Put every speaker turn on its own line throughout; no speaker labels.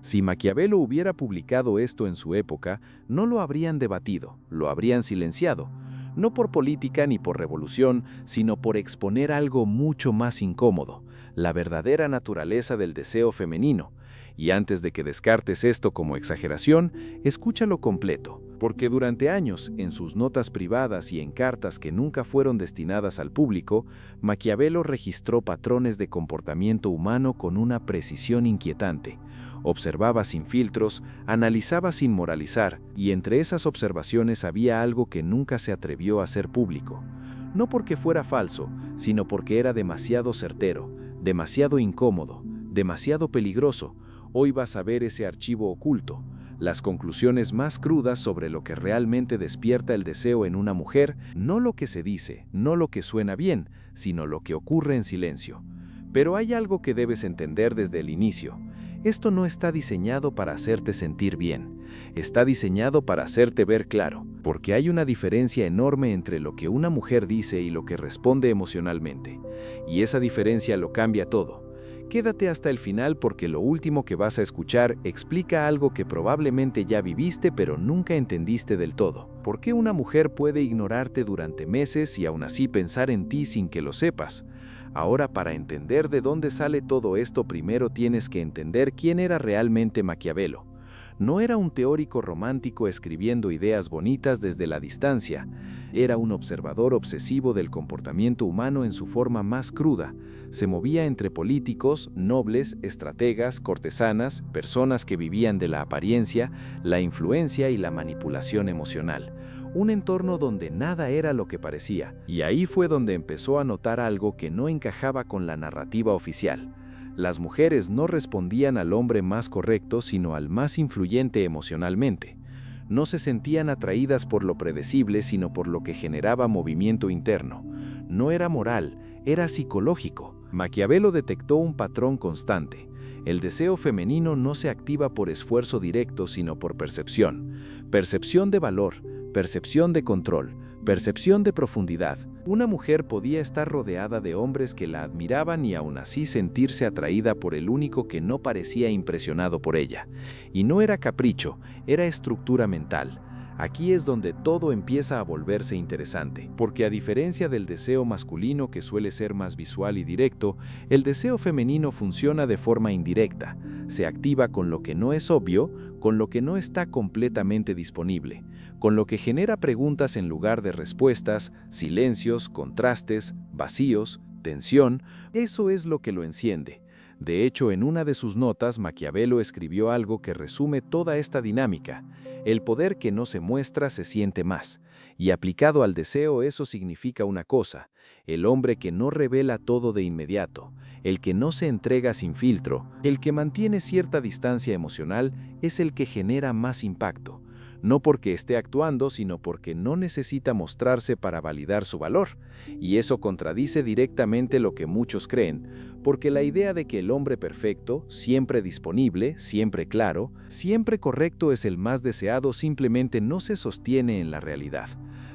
Si Maquiavelo hubiera publicado esto en su época, no lo habrían debatido, lo habrían silenciado, no por política ni por revolución, sino por exponer algo mucho más incómodo, la verdadera naturaleza del deseo femenino. Y antes de que descartes esto como exageración, escúchalo completo, porque durante años, en sus notas privadas y en cartas que nunca fueron destinadas al público, Maquiavelo registró patrones de comportamiento humano con una precisión inquietante. Observaba sin filtros, analizaba sin moralizar, y entre esas observaciones había algo que nunca se atrevió a hacer público. No porque fuera falso, sino porque era demasiado certero, demasiado incómodo, demasiado peligroso. Hoy vas a ver ese archivo oculto, las conclusiones más crudas sobre lo que realmente despierta el deseo en una mujer, no lo que se dice, no lo que suena bien, sino lo que ocurre en silencio. Pero hay algo que debes entender desde el inicio. Esto no está diseñado para hacerte sentir bien, está diseñado para hacerte ver claro, porque hay una diferencia enorme entre lo que una mujer dice y lo que responde emocionalmente. Y esa diferencia lo cambia todo. Quédate hasta el final porque lo último que vas a escuchar explica algo que probablemente ya viviste pero nunca entendiste del todo. ¿Por qué una mujer puede ignorarte durante meses y aún así pensar en ti sin que lo sepas? Ahora, para entender de dónde sale todo esto, primero tienes que entender quién era realmente Maquiavelo. No era un teórico romántico escribiendo ideas bonitas desde la distancia. Era un observador obsesivo del comportamiento humano en su forma más cruda. Se movía entre políticos, nobles, estrategas, cortesanas, personas que vivían de la apariencia, la influencia y la manipulación emocional. Un entorno donde nada era lo que parecía. Y ahí fue donde empezó a notar algo que no encajaba con la narrativa oficial. Las mujeres no respondían al hombre más correcto, sino al más influyente emocionalmente. No se sentían atraídas por lo predecible, sino por lo que generaba movimiento interno. No era moral, era psicológico. Maquiavelo detectó un patrón constante. El deseo femenino no se activa por esfuerzo directo, sino por percepción. Percepción de valor, percepción de control, percepción de profundidad. Una mujer podía estar rodeada de hombres que la admiraban y aún así sentirse atraída por el único que no parecía impresionado por ella. Y no era capricho, era estructura mental. Aquí es donde todo empieza a volverse interesante, porque a diferencia del deseo masculino que suele ser más visual y directo, el deseo femenino funciona de forma indirecta. Se activa con lo que no es obvio, con lo que no está completamente disponible, con lo que genera preguntas en lugar de respuestas, silencios, contrastes, vacíos, tensión. Eso es lo que lo enciende. De hecho, en una de sus notas, Maquiavelo escribió algo que resume toda esta dinámica. El poder que no se muestra se siente más, y aplicado al deseo eso significa una cosa: el hombre que no revela todo de inmediato, el que no se entrega sin filtro, el que mantiene cierta distancia emocional, es el que genera más impacto. No porque esté actuando, sino porque no necesita mostrarse para validar su valor. Y eso contradice directamente lo que muchos creen, porque la idea de que el hombre perfecto, siempre disponible, siempre claro, siempre correcto es el más deseado simplemente no se sostiene en la realidad.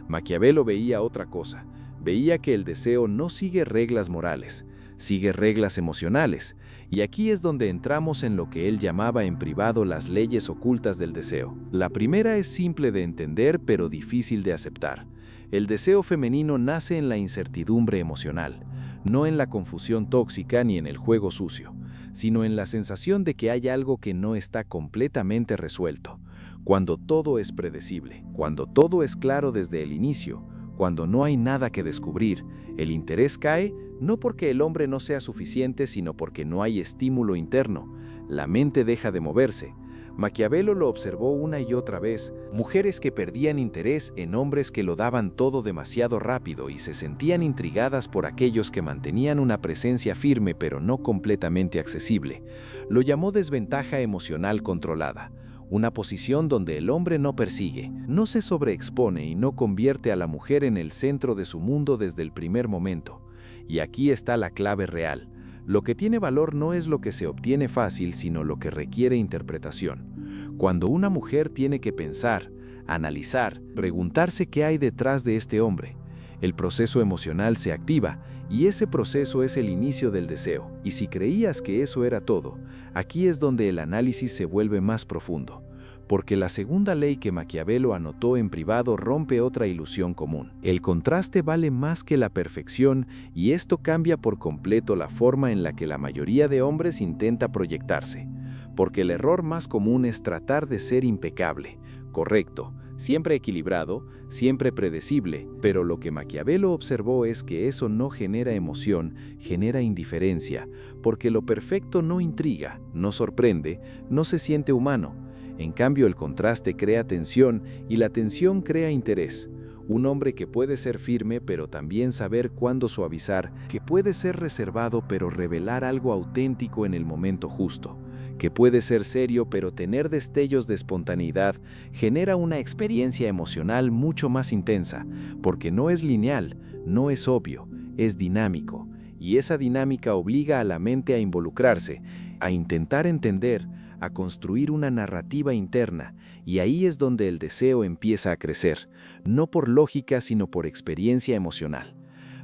Maquiavelo veía otra cosa. Veía que el deseo no sigue reglas morales, sigue reglas emocionales, y aquí es donde entramos en lo que él llamaba en privado las leyes ocultas del deseo. La primera es simple de entender pero difícil de aceptar. El deseo femenino nace en la incertidumbre emocional, no en la confusión tóxica ni en el juego sucio, sino en la sensación de que hay algo que no está completamente resuelto. Cuando todo es predecible, cuando todo es claro desde el inicio, cuando no hay nada que descubrir, el interés cae no porque el hombre no sea suficiente, sino porque no hay estímulo interno. La mente deja de moverse. Maquiavelo lo observó una y otra vez, mujeres que perdían interés en hombres que lo daban todo demasiado rápido y se sentían intrigadas por aquellos que mantenían una presencia firme pero no completamente accesible. Lo llamó desventaja emocional controlada. Una posición donde el hombre no persigue, no se sobreexpone y no convierte a la mujer en el centro de su mundo desde el primer momento. Y aquí está la clave real. Lo que tiene valor no es lo que se obtiene fácil, sino lo que requiere interpretación. Cuando una mujer tiene que pensar, analizar, preguntarse qué hay detrás de este hombre, el proceso emocional se activa Y ese proceso es el inicio del deseo. Y si creías que eso era todo, aquí es donde el análisis se vuelve más profundo. Porque la segunda ley que Maquiavelo anotó en privado rompe otra ilusión común. El contraste vale más que la perfección y esto cambia por completo la forma en la que la mayoría de hombres intenta proyectarse. Porque el error más común es tratar de ser impecable, correcto, siempre equilibrado, siempre predecible, pero lo que Maquiavelo observó es que eso no genera emoción, genera indiferencia, porque lo perfecto no intriga, no sorprende, no se siente humano. En cambio, el contraste crea tensión y la tensión crea interés. Un hombre que puede ser firme pero también saber cuándo suavizar, que puede ser reservado pero revelar algo auténtico en el momento justo, que puede ser serio pero tener destellos de espontaneidad, genera una experiencia emocional mucho más intensa, porque no es lineal, no es obvio, es dinámico. Y esa dinámica obliga a la mente a involucrarse, a intentar entender, a construir una narrativa interna, y ahí es donde el deseo empieza a crecer, no por lógica sino por experiencia emocional.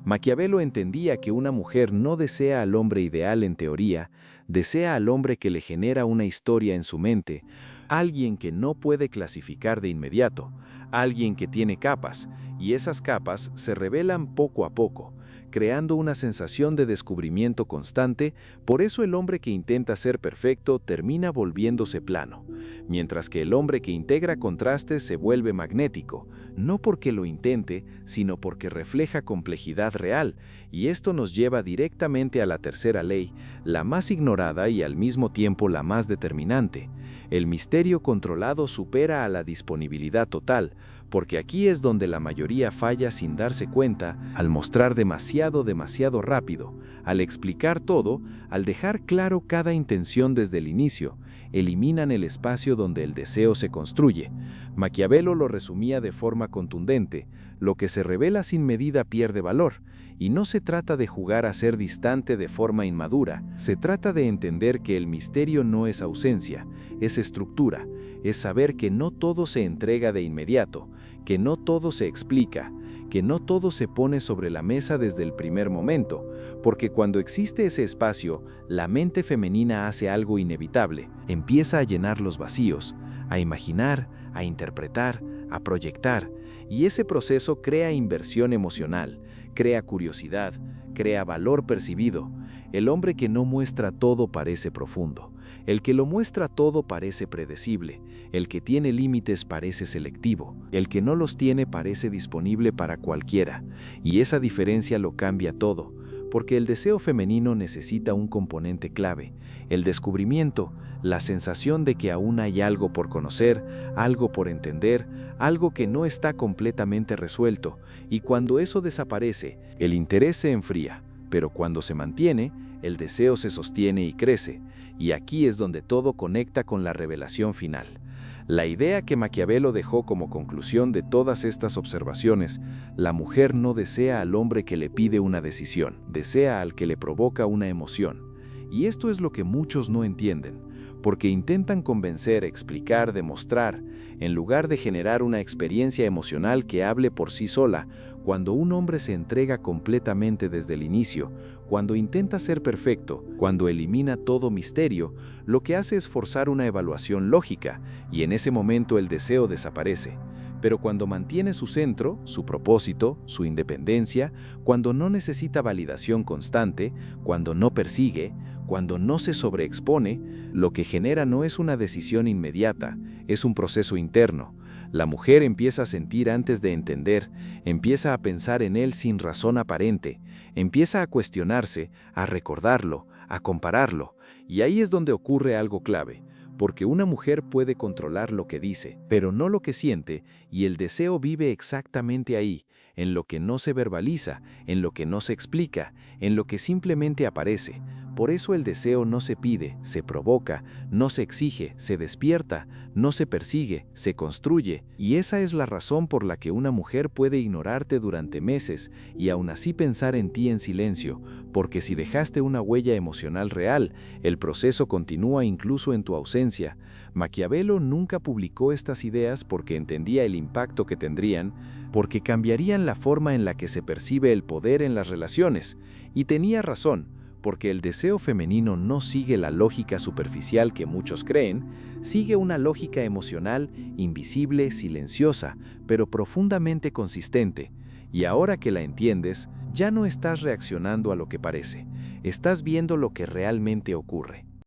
Maquiavelo entendía que una mujer no desea al hombre ideal en teoría, desea al hombre que le genera una historia en su mente, alguien que no puede clasificar de inmediato, alguien que tiene capas, y esas capas se revelan poco a poco, creando una sensación de descubrimiento constante. Por eso el hombre que intenta ser perfecto termina volviéndose plano, mientras que el hombre que integra contrastes se vuelve magnético, no porque lo intente, sino porque refleja complejidad real, y esto nos lleva directamente a la tercera ley, la más ignorada y al mismo tiempo la más determinante. El misterio controlado supera a la disponibilidad total, porque aquí es donde la mayoría falla sin darse cuenta, al mostrar demasiado rápido, al explicar todo, al dejar claro cada intención desde el inicio, eliminan el espacio donde el deseo se construye. Maquiavelo lo resumía de forma contundente: lo que se revela sin medida pierde valor, y no se trata de jugar a ser distante de forma inmadura, se trata de entender que el misterio no es ausencia, es estructura, es saber que no todo se entrega de inmediato, que no todo se explica, que no todo se pone sobre la mesa desde el primer momento, porque cuando existe ese espacio, la mente femenina hace algo inevitable, empieza a llenar los vacíos, a imaginar, a interpretar, a proyectar, y ese proceso crea inversión emocional, crea curiosidad, crea valor percibido. El hombre que no muestra todo parece profundo. El que lo muestra todo parece predecible, el que tiene límites parece selectivo, el que no los tiene parece disponible para cualquiera, y esa diferencia lo cambia todo, porque el deseo femenino necesita un componente clave, el descubrimiento, la sensación de que aún hay algo por conocer, algo por entender, algo que no está completamente resuelto, y cuando eso desaparece, el interés se enfría, pero cuando se mantiene, el deseo se sostiene y crece, y aquí es donde todo conecta con la revelación final. La idea que Maquiavelo dejó como conclusión de todas estas observaciones: la mujer no desea al hombre que le pide una decisión, desea al que le provoca una emoción. Y esto es lo que muchos no entienden, porque intentan convencer, explicar, demostrar, en lugar de generar una experiencia emocional que hable por sí sola. Cuando un hombre se entrega completamente desde el inicio, cuando intenta ser perfecto, cuando elimina todo misterio, lo que hace es forzar una evaluación lógica, y en ese momento el deseo desaparece. Pero cuando mantiene su centro, su propósito, su independencia, cuando no necesita validación constante, cuando no persigue, cuando no se sobreexpone, lo que genera no es una decisión inmediata, es un proceso interno. La mujer empieza a sentir antes de entender, empieza a pensar en él sin razón aparente, empieza a cuestionarse, a recordarlo, a compararlo, y ahí es donde ocurre algo clave. Porque una mujer puede controlar lo que dice, pero no lo que siente, y el deseo vive exactamente ahí, en lo que no se verbaliza, en lo que no se explica, en lo que simplemente aparece. Por eso el deseo no se pide, se provoca, no se exige, se despierta, no se persigue, se construye, y esa es la razón por la que una mujer puede ignorarte durante meses y aún así pensar en ti en silencio, porque si dejaste una huella emocional real, el proceso continúa incluso en tu ausencia. Maquiavelo nunca publicó estas ideas porque entendía el impacto que tendrían, porque cambiarían la forma en la que se percibe el poder en las relaciones, y tenía razón, porque el deseo femenino no sigue la lógica superficial que muchos creen, sigue una lógica emocional, invisible, silenciosa, pero profundamente consistente. Y ahora que la entiendes, ya no estás reaccionando a lo que parece, estás viendo lo que realmente ocurre.